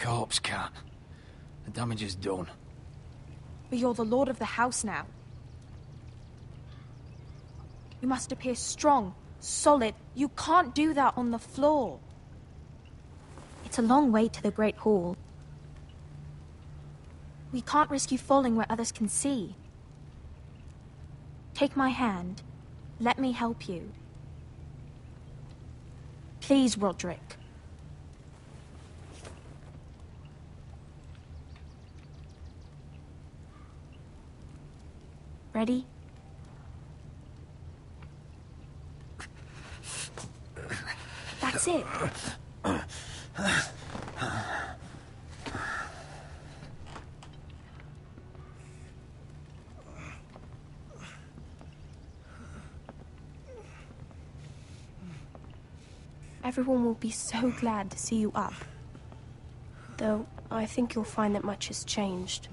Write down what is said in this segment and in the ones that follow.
Corpse can't. The damage is done. But you're the lord of the house now. You must appear strong, solid. You can't do that on the floor. It's a long way to the Great Hall. We can't risk you falling where others can see. Take my hand. Let me help you. Please, Roderick. Ready? That's it. Everyone will be so glad to see you up. Though, I think you'll find that much has changed.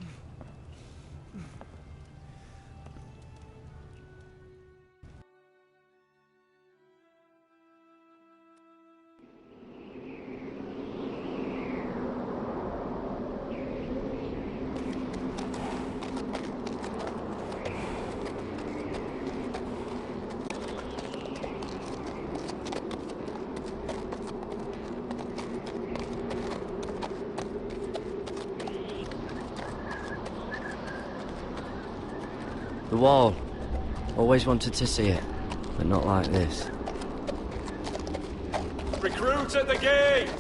The wall. Always wanted to see it, but not like this. Recruits at the gate!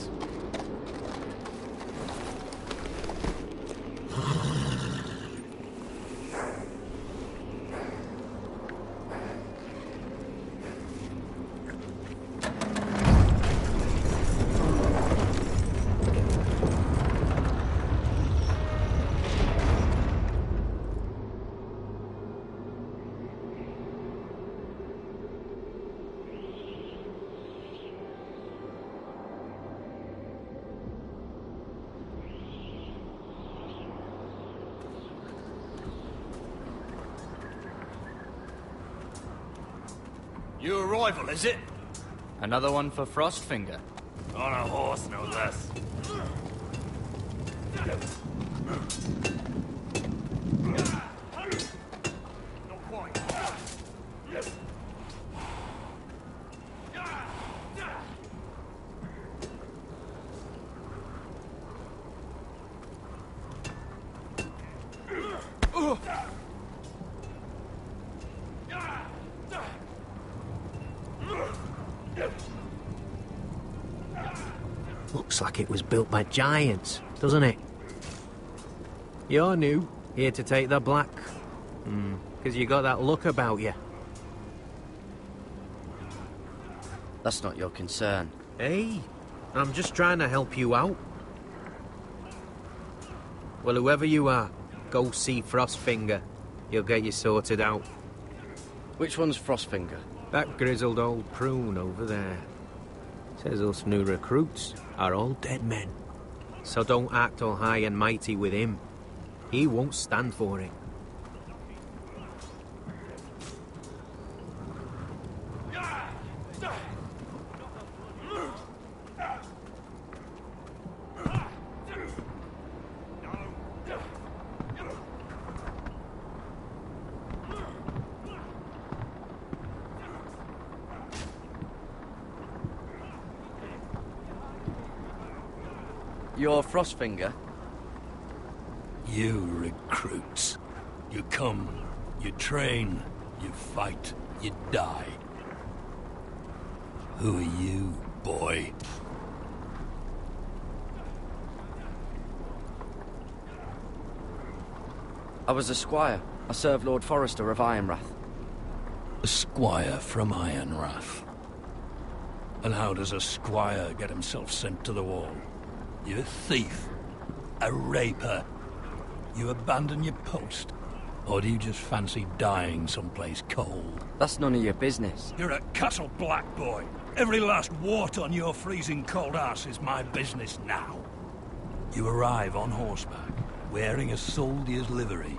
New arrival, is it? Another one for Frostfinger. On a horse, no less. No point. Looks like it was built by giants, doesn't it? You're new, here to take the black. 'Cause you got that look about you. That's not your concern. Hey, I'm just trying to help you out. Well, whoever you are, go see Frostfinger. He'll get you sorted out. Which one's Frostfinger? That grizzled old prune over there. Says us new recruits are all dead men. So don't act all high and mighty with him. He won't stand for it. You're Frostfinger? You recruits. You come, you train, you fight, you die. Who are you, boy? I was a squire. I served Lord Forrester of Ironrath. A squire from Ironrath. And how does a squire get himself sent to the wall? You a thief? A raper? You abandon your post? Or do you just fancy dying someplace cold? That's none of your business. You're a Castle Black boy. Every last wart on your freezing cold ass is my business now. You arrive on horseback, wearing a soldier's livery.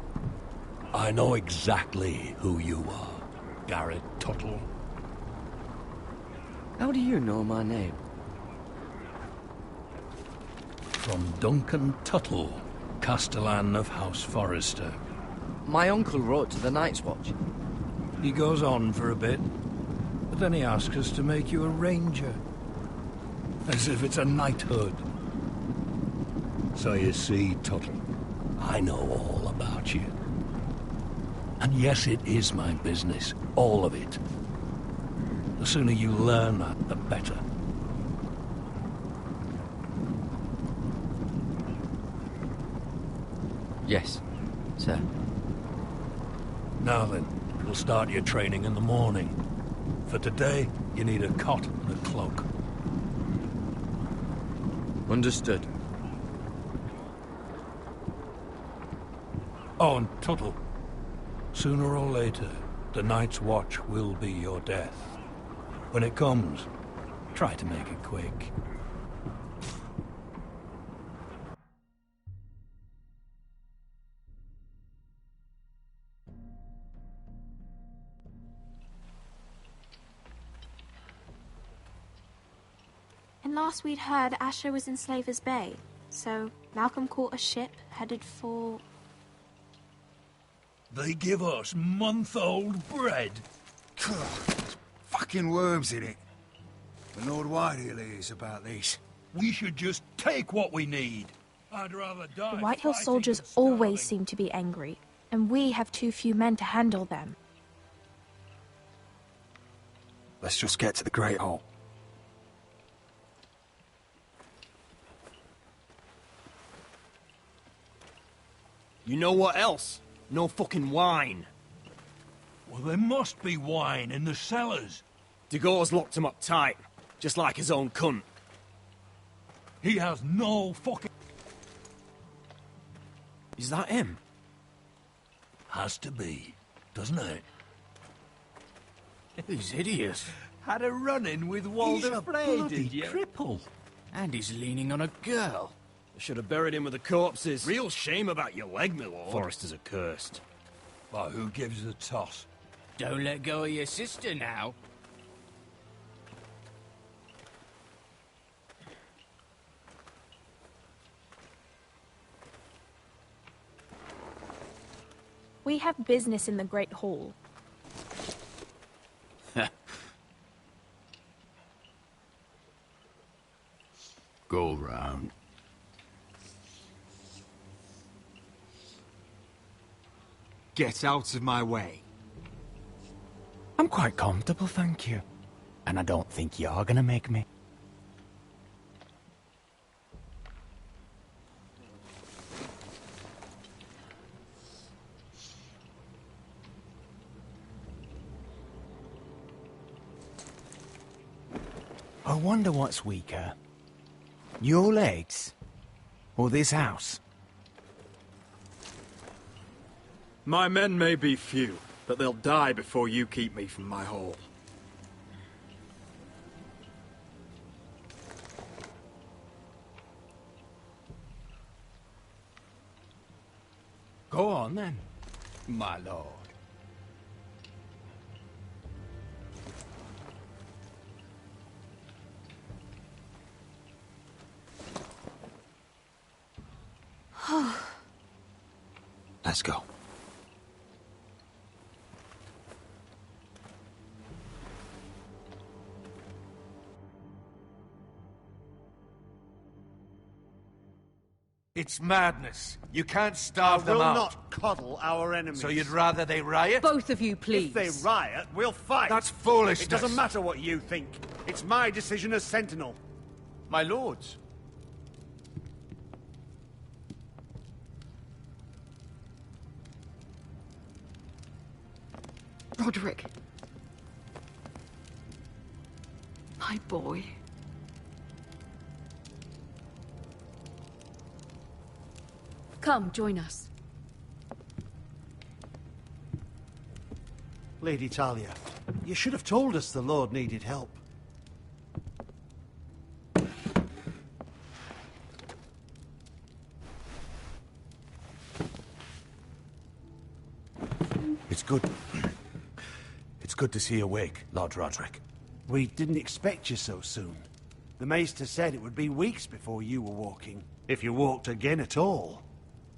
I know exactly who you are, Garrett Tuttle. How do you know my name? from Duncan Tuttle, Castellan of House Forrester. My uncle wrote to the Night's Watch. He goes on for a bit, but then he asks us to make you a ranger. As if it's a knighthood. So you see, Tuttle, I know all about you. And yes, it is my business, all of it. The sooner you learn that, the better. Yes, sir. Now then, we'll start your training in the morning. For today, you need a cot and a cloak. Understood. Oh, and Tuttle, sooner or later, the Night's Watch will be your death. When it comes, try to make it quick. And last we'd heard, Asher was in Slaver's Bay. So Malcolm caught a ship headed for... They give us month-old bread. Fucking worms in it. The Lord Whitehill is about this. We should just take what we need. I'd rather die. The Whitehill fighting soldiers than starving. always seem to be angry, and we have too few men to handle them. Let's just get to the Great Hall. You know what else? No fucking wine. Well, there must be wine in the cellars. Degore's locked him up tight, just like his own cunt. He has no fucking... Is that him? Has to be, doesn't it? He's hideous. Had a run-in with Walder Frey, did you? cripple. And he's leaning on a girl. I should have buried him with the corpses. Real shame about your leg, my lord. Foresters are cursed. But who gives a toss? Don't let go of your sister now. We have business in the Great Hall. Go round. Get out of my way. I'm quite comfortable, thank you. And I don't think you're gonna make me. I wonder what's weaker. Your legs? Or this house? My men may be few, but they'll die before you keep me from my hole. Go on then, my lord. Let's go. It's madness. You can't starve them out. I will not coddle our enemies. So you'd rather they riot? Both of you, please. If they riot, we'll fight. That's foolishness. It doesn't matter what you think. It's my decision as Sentinel. My lords. Roderick. My boy. Come, join us. Lady Talia, you should have told us the Lord needed help. It's good. It's good to see you awake, Lord Roderick. We didn't expect you so soon. The Maester said it would be weeks before you were walking. If you walked again at all.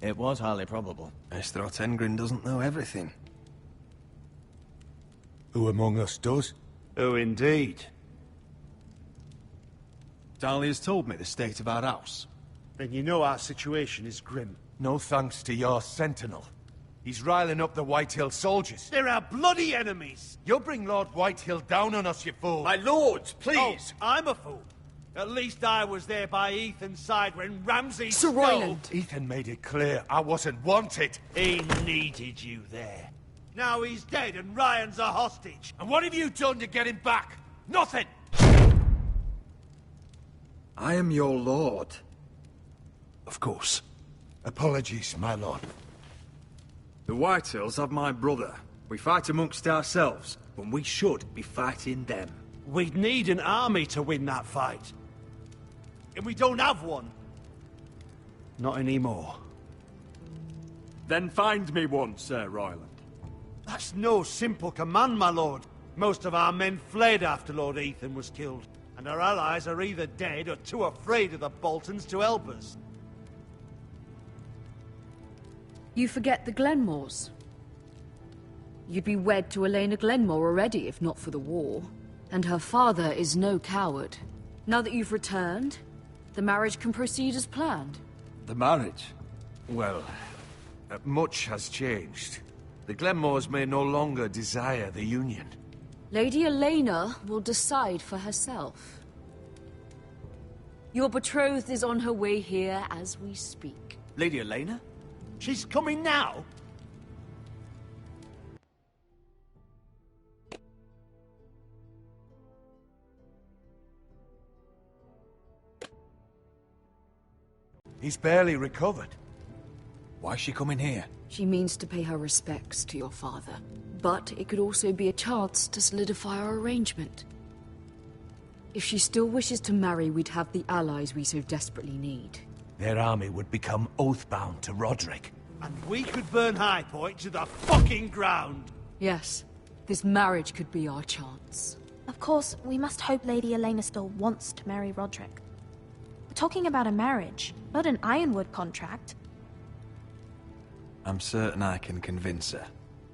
It was highly probable. Mr. Otengrin doesn't know everything. Who among us does? Oh, indeed. Dahlia's told me the state of our house. Then you know our situation is grim. No thanks to your sentinel. He's riling up the Whitehill soldiers. They're our bloody enemies! You'll bring Lord Whitehill down on us, you fool! My lords, please! Oh, I'm a fool. At least I was there by Ethan's side when Ramsay Sir stole... Royland! Ethan made it clear I wasn't wanted. He needed you there. Now he's dead and Ryan's a hostage. And what have you done to get him back? Nothing! I am your lord. Of course. Apologies, my lord. The Whitehills have my brother. We fight amongst ourselves, when we should be fighting them. We'd need an army to win that fight. And we don't have one. Not anymore. Then find me one, Sir Royland. That's no simple command, my lord. Most of our men fled after Lord Ethan was killed, and our allies are either dead or too afraid of the Boltons to help us. You forget the Glenmores. You'd be wed to Elena Glenmore already, if not for the war. And her father is no coward. Now that you've returned, the marriage can proceed as planned. The marriage? Well, much has changed. The Glenmores may no longer desire the union. Lady Elena will decide for herself. Your betrothed is on her way here as we speak. Lady Elena? She's coming now? He's barely recovered. Why's she coming here? She means to pay her respects to your father. But it could also be a chance to solidify our arrangement. If she still wishes to marry, we'd have the allies we so desperately need. Their army would become oath-bound to Roderick. And we could burn High Point to the fucking ground! Yes, this marriage could be our chance. Of course, we must hope Lady Elena still wants to marry Roderick. We're talking about a marriage, not an Ironwood contract. I'm certain I can convince her.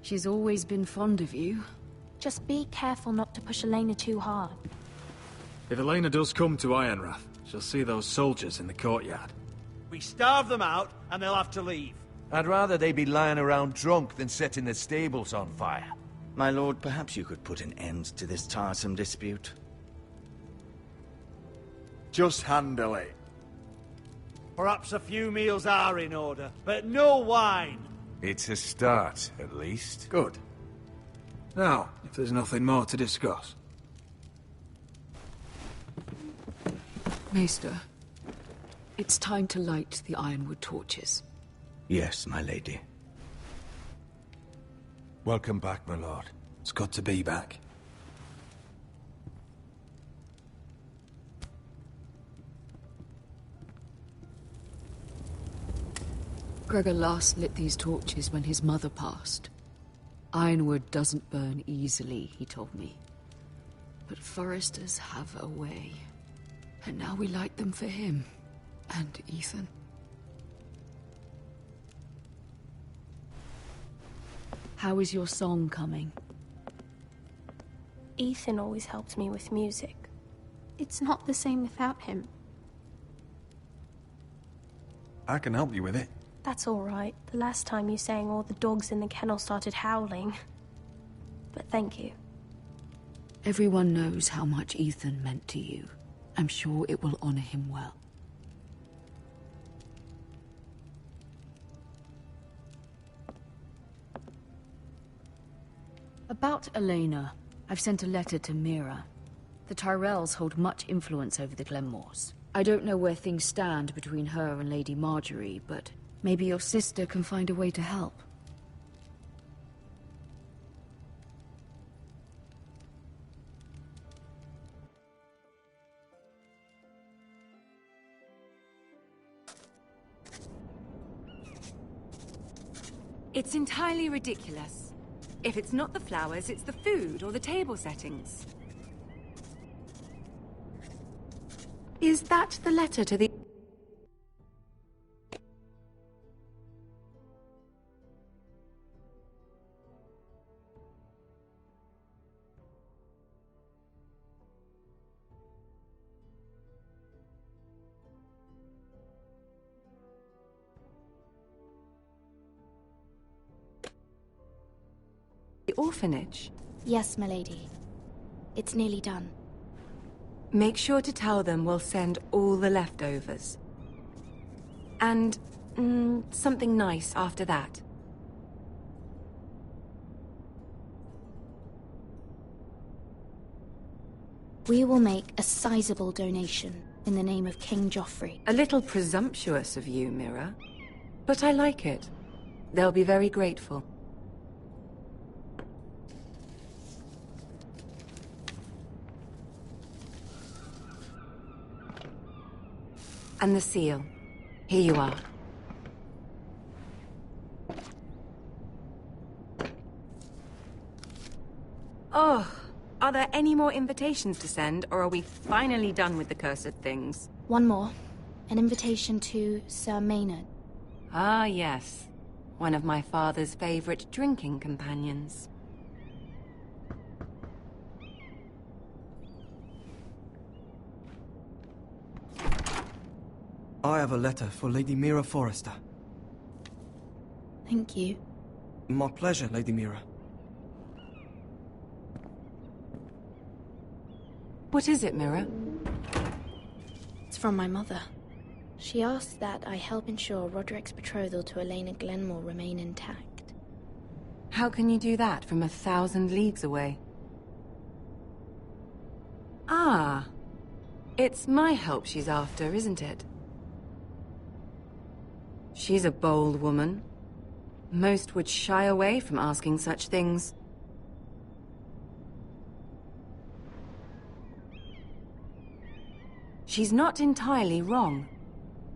She's always been fond of you. Just be careful not to push Elena too hard. If Elena does come to Ironrath, she'll see those soldiers in the courtyard. We starve them out, and they'll have to leave. I'd rather they be lying around drunk than setting the stables on fire. My lord, perhaps you could put an end to this tiresome dispute. Just handle it. Perhaps a few meals are in order, but no wine! It's a start, at least. Good. Now, if there's nothing more to discuss. Maester, it's time to light the Ironwood torches. Yes, my lady. Welcome back, my lord. It's good to be back. Gregor last lit these torches when his mother passed. Ironwood doesn't burn easily, he told me. But foresters have a way. And now we light them for him. And Ethan. How is your song coming? Ethan always helps me with music. It's not the same without him. I can help you with it. That's all right. The last time you sang, all the dogs in the kennel started howling. But thank you. Everyone knows how much Ethan meant to you. I'm sure it will honor him well. About Elena, I've sent a letter to Mira. The Tyrells hold much influence over the Glenmores. I don't know where things stand between her and Lady Marjorie, but maybe your sister can find a way to help. It's entirely ridiculous. If it's not the flowers, it's the food or the table settings. Is that the letter to the... orphanage? Yes, milady. It's nearly done. Make sure to tell them we'll send all the leftovers. And, something nice after that. We will make a sizable donation in the name of King Joffrey. A little presumptuous of you, Mira. But I like it. They'll be very grateful. And the seal. Here you are. Oh, are there any more invitations to send, or are we finally done with the cursed things? One more. An invitation to Sir Maynard. Ah, yes. One of my father's favorite drinking companions. I have a letter for Lady Mira Forrester. Thank you. My pleasure, Lady Mira. What is it, Mira? It's from my mother. She asks that I help ensure Roderick's betrothal to Elena Glenmore remain intact. How can you do that from 1,000 leagues away? Ah. It's my help she's after, isn't it? She's a bold woman. Most would shy away from asking such things. She's not entirely wrong.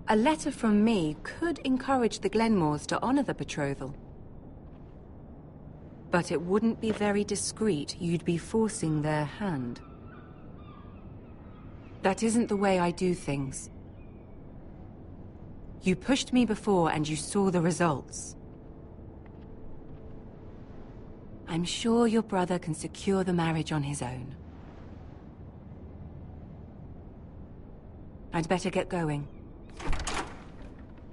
A letter from me could encourage the Glenmores to honor the betrothal. But it wouldn't be very discreet. You'd be forcing their hand. That isn't the way I do things. You pushed me before and you saw the results. I'm sure your brother can secure the marriage on his own. I'd better get going.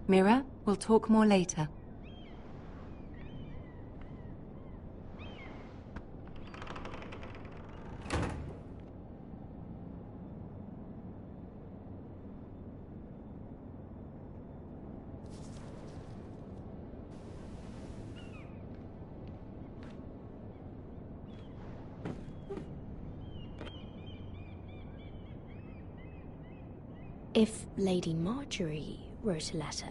Mira, we'll talk more later. If Lady Marjorie wrote a letter...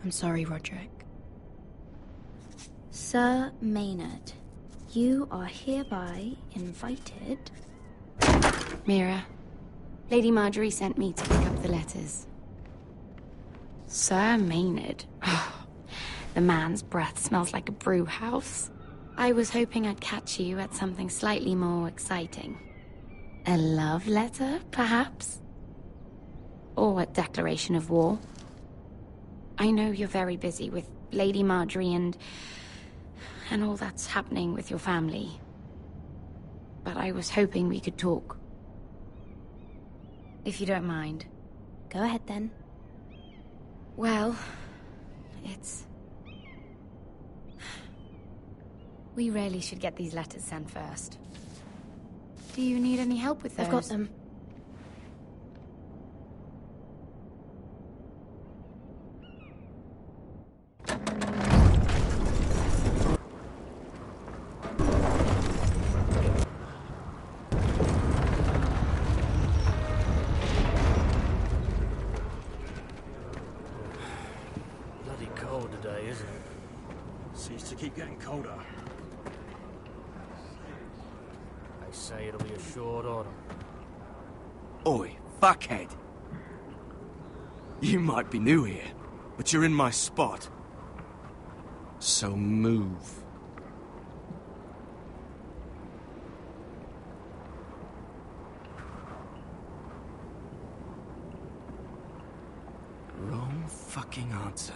I'm sorry, Roderick. Sir Maynard, you are hereby invited... Mira, Lady Marjorie sent me to pick up the letters. Sir Maynard. The man's breath smells like a brew house. I was hoping I'd catch you at something slightly more exciting. A love letter, perhaps? Or a declaration of war? I know you're very busy with Lady Marjorie and all that's happening with your family. But I was hoping we could talk. If you don't mind. Go ahead, then. Well, it's... We really should get these letters sent first. Do you need any help with those? I've got them. Keep getting colder. They say it'll be a short autumn. Oi, fuckhead. You might be new here, but you're in my spot. So move. Wrong fucking answer.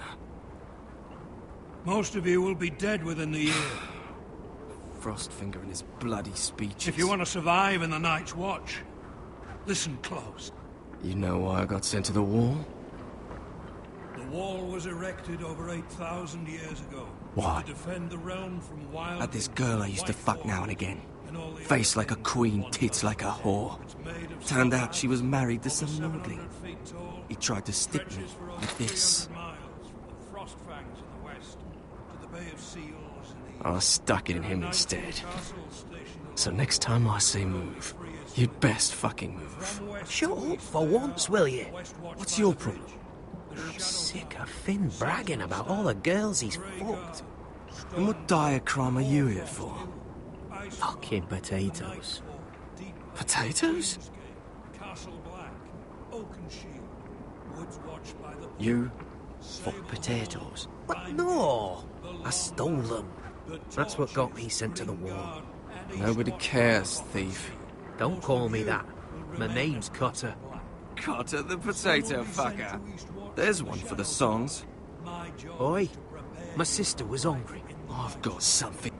Most of you will be dead within the year. Frostfinger and his bloody speeches. If you want to survive in the Night's Watch, listen close. You know why I got sent to the wall? The wall was erected over 8,000 years ago. Why? To defend the realm from wild... I had this girl I used to fuck now and again. Face like a queen, tits like a whore. Turned out she was married to some lordling. He tried to stick me with this. I stuck it in him instead. So next time I say move, you'd best fucking move. Shut up for once, will you? What's your problem? I'm sick of Finn bragging about all the girls he's fucked. And what dire crime are you here for? Fucking potatoes. Potatoes? You fuck potatoes? What? No! I stole them. That's what got me sent to the wall. Nobody cares, thief. Don't call me that. My name's Cutter. Cutter the potato fucker. There's one for the songs. Oi, my sister was hungry. I've got something.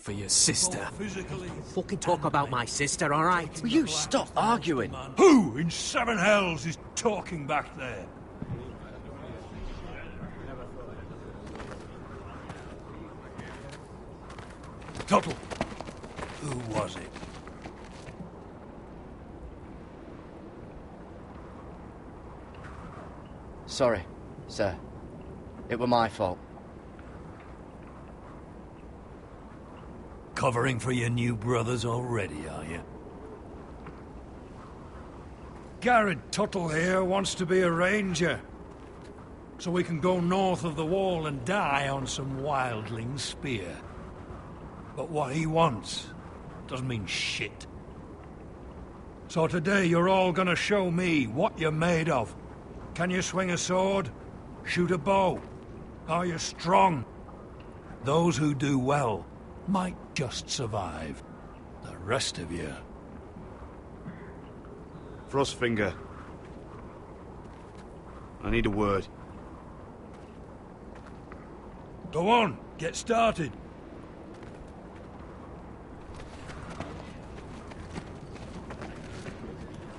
For your sister. Fucking talk about my sister, alright? Will you stop arguing? Who in seven hells is talking back there? Tuttle. Who was it? Sorry, sir. It were my fault. Covering for your new brothers already, are you? Garrett Tuttle here wants to be a ranger. So we can go north of the wall and die on some wildling spear. But what he wants doesn't mean shit. So today you're all gonna show me what you're made of. Can you swing a sword? Shoot a bow? Are you strong? Those who do well might just survive. The rest of you... Frostfinger. I need a word. Go on, get started.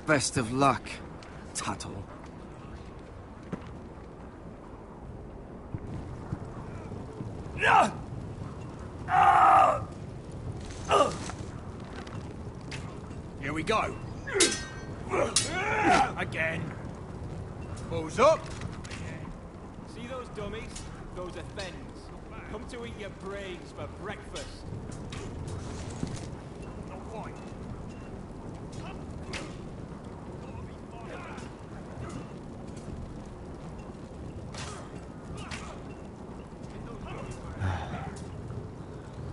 Best of luck, Tuttle. Here we go. Again. Balls up. See those dummies? Those are thens. Come to eat your brains for breakfast.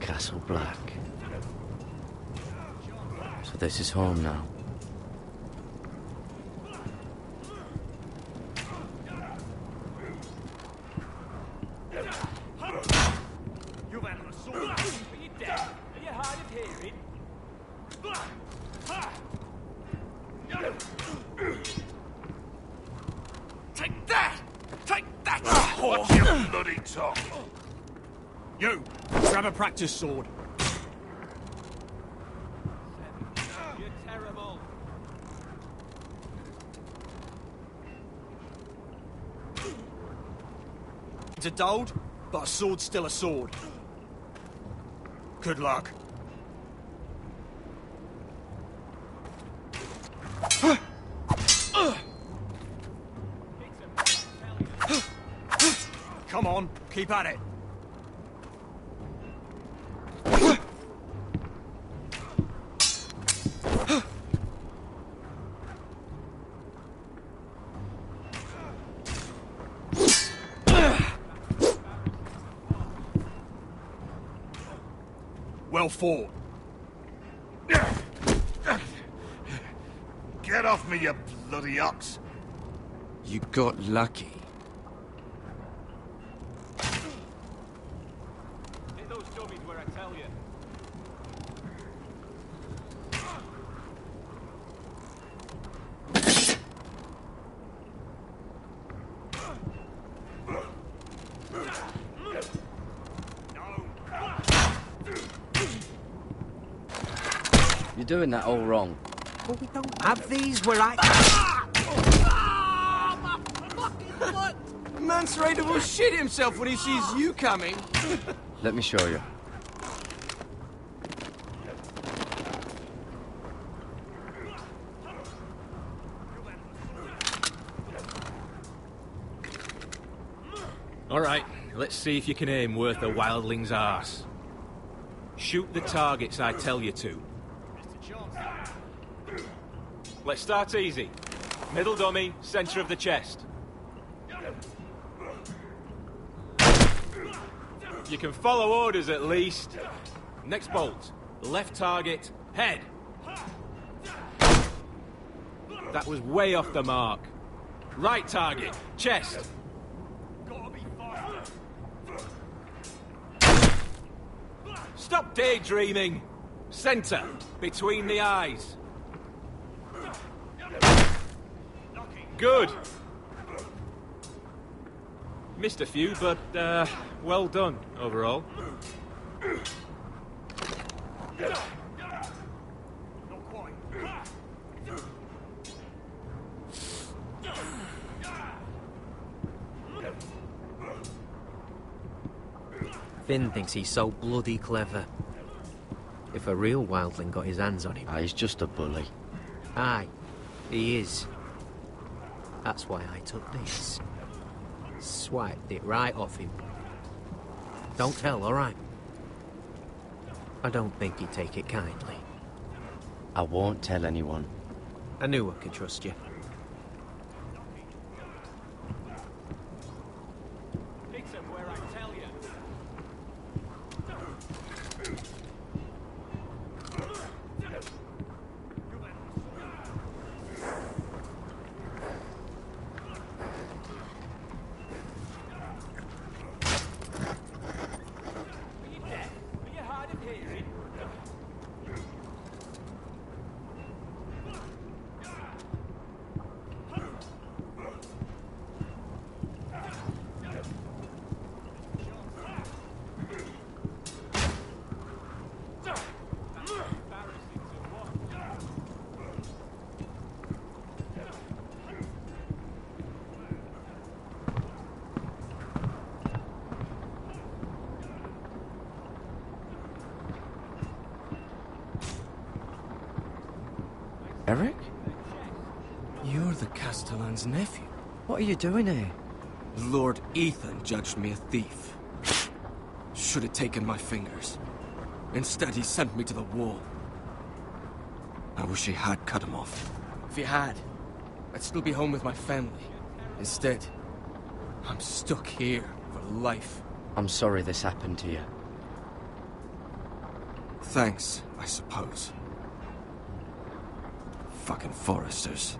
Castle Black. So this is home now. You've had an assault. Are you dead? Are you hard of hearing? Take that! Take that! Hold your bloody tongue! You! Grab a practice sword. You're terrible. It's a dulled, but a sword's still a sword. Good luck. Come on, keep at it. Well fought. Get off me, you bloody ox! You got lucky. You're doing that all wrong. But we don't have these where I... Man's ready to shit himself when he sees you coming. Let me show you. All right, let's see if you can aim worth a wildling's arse. Shoot the targets I tell you to. Let's start easy. Middle dummy, center of the chest. You can follow orders at least. Next bolt. Left target, head. That was way off the mark. Right target, chest. Stop daydreaming. Center, between the eyes. Good. Missed a few, but, well done, overall. Finn thinks he's so bloody clever. If a real wildling got his hands on him... He's just a bully. Aye, he is. That's why I took this. Swiped it right off him. Don't tell, all right? I don't think he'd take it kindly. I won't tell anyone. I knew I could trust you. Eric? You're the Castellan's nephew. What are you doing here? Lord Ethan judged me a thief. Should have taken my fingers. Instead, he sent me to the wall. I wish he had cut him off. If he had, I'd still be home with my family. Instead, I'm stuck here for life. I'm sorry this happened to you. Thanks, I suppose. Fucking foresters.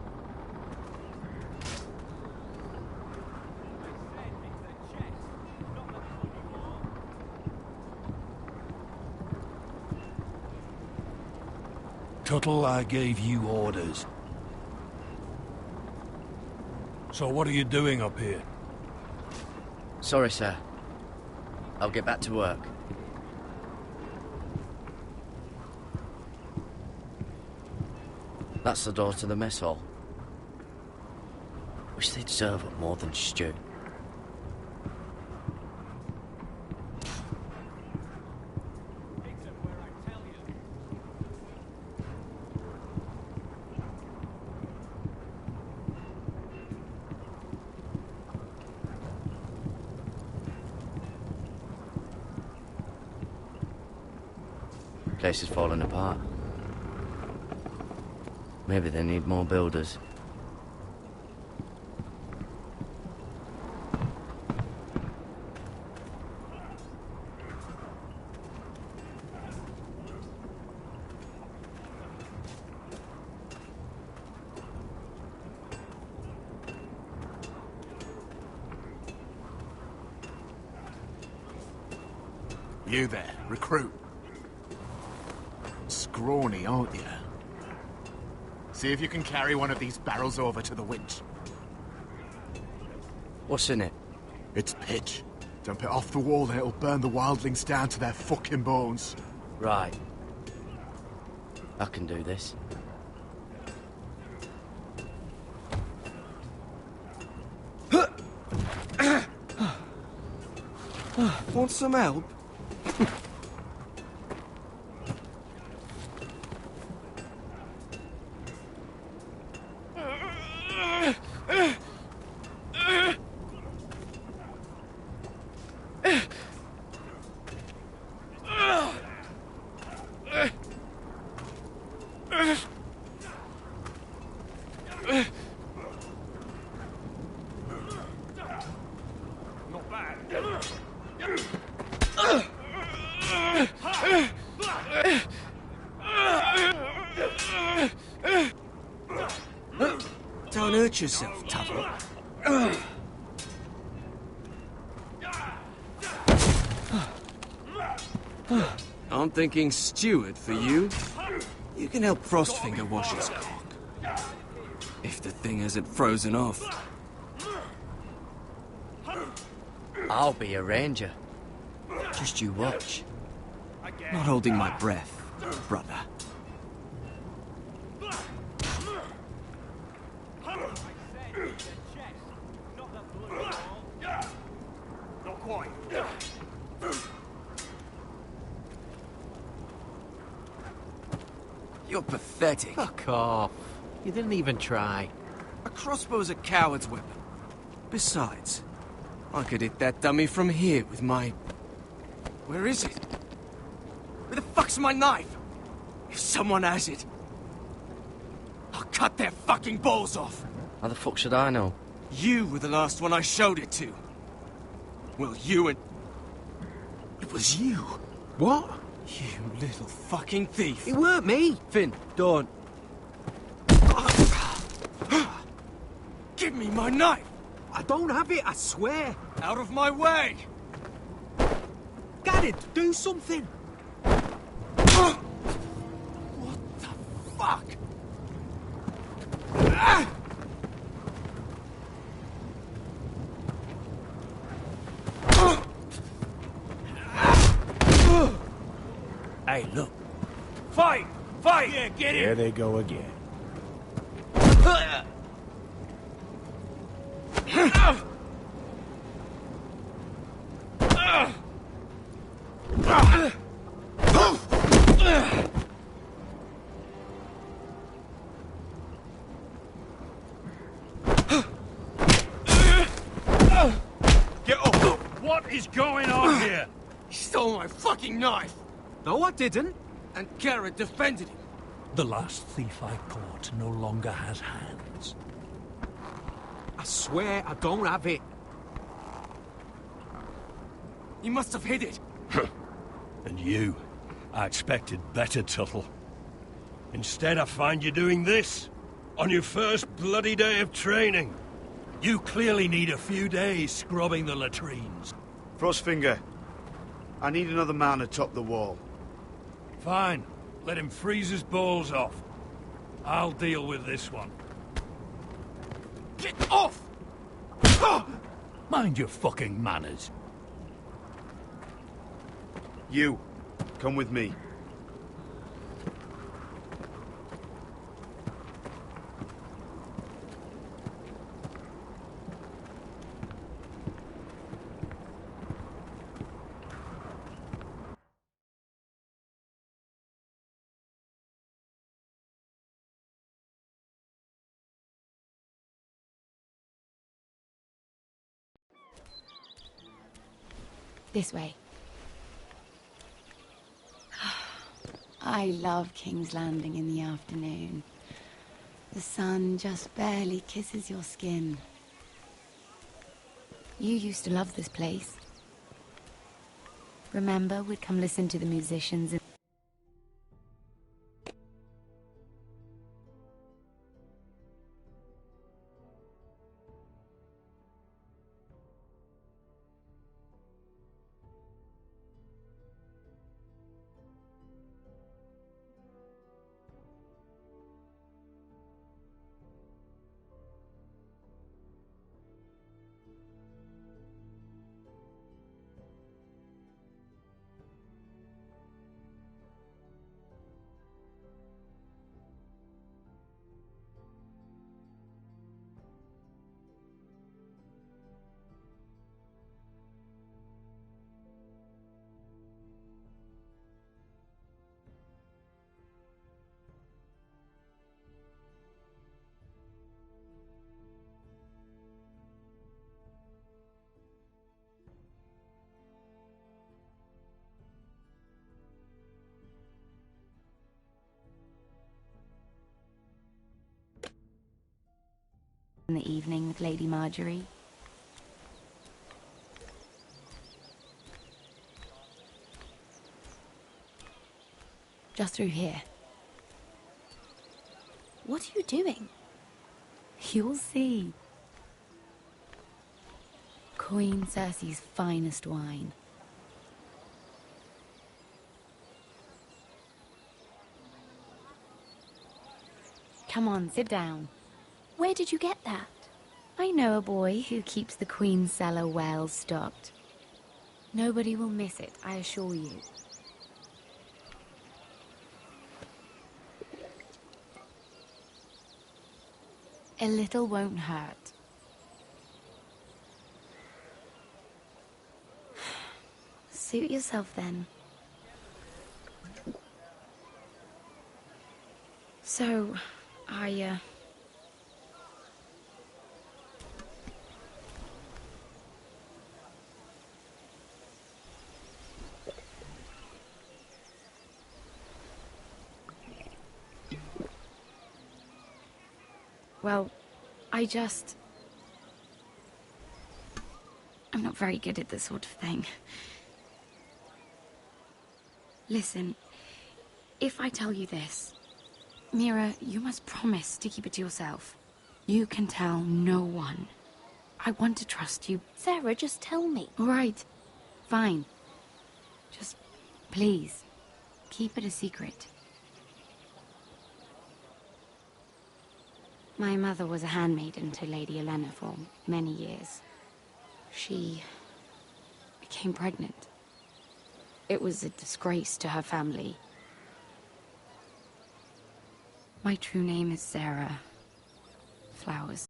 Tuttle, I gave you orders. So what are you doing up here? Sorry, sir. I'll get back to work. That's the door to the mess hall. Wish they'd serve up more than stew. Place is falling apart. Maybe they need more builders. You there, recruit. Scrawny, aren't you? See if you can carry one of these barrels over to the winch. What's in it? It's pitch. Dump it off the wall and it'll burn the wildlings down to their fucking bones. Right. I can do this. Want some help? Not bad. Don't hurt yourself, Tubble. I'm thinking steward for you. You can help Frostfinger wash his cock. If the thing hasn't frozen off. I'll be a ranger. Just you watch. Not holding my breath, brother. Not quite. You're pathetic. Fuck off. You didn't even try. A crossbow's a coward's weapon. Besides, I could hit that dummy from here with my... Where is it? Where the fuck's my knife? If someone has it, I'll cut their fucking balls off. How the fuck should I know? You were the last one I showed it to. Well, you and... It was you. What? You little fucking thief. It weren't me. Finn, don't. Give me my knife! I don't have it, I swear. Out of my way! Garrett, do something. What the fuck? Hey, look. Fight! Fight! Yeah, get There in! they go again. Get up! What is going on here? He stole my fucking knife! No, I didn't. And Garrett defended him. The last thief I caught no longer has hands. I swear I don't have it. He must have hid it. And you, I expected better, Tuttle. Instead, I find you doing this on your first bloody day of training. You clearly need a few days scrubbing the latrines. Frostfinger, I need another man atop the wall. Fine. Let him freeze his balls off. I'll deal with this one. Get off! Mind your fucking manners. You, come with me. This way. I love King's Landing in the afternoon. The sun just barely kisses your skin. You used to love this place. Remember, we'd come listen to the musicians in in the evening with Lady Marjorie. Just through here. What are you doing? You'll see. Queen Cersei's finest wine. Come on, sit down. Where did you get that? I know a boy who keeps the Queen's cellar well stocked. Nobody will miss it, I assure you. A little won't hurt. Suit yourself then. So, well, I'm not very good at this sort of thing. Listen, if I tell you this, Mira, you must promise to keep it to yourself. You can tell no one. I want to trust you. Sarah, just tell me. All right, fine. Just, please, keep it a secret. My mother was a handmaiden to Lady Olenna for many years. She became pregnant. It was a disgrace to her family. My true name is Sarah Flowers.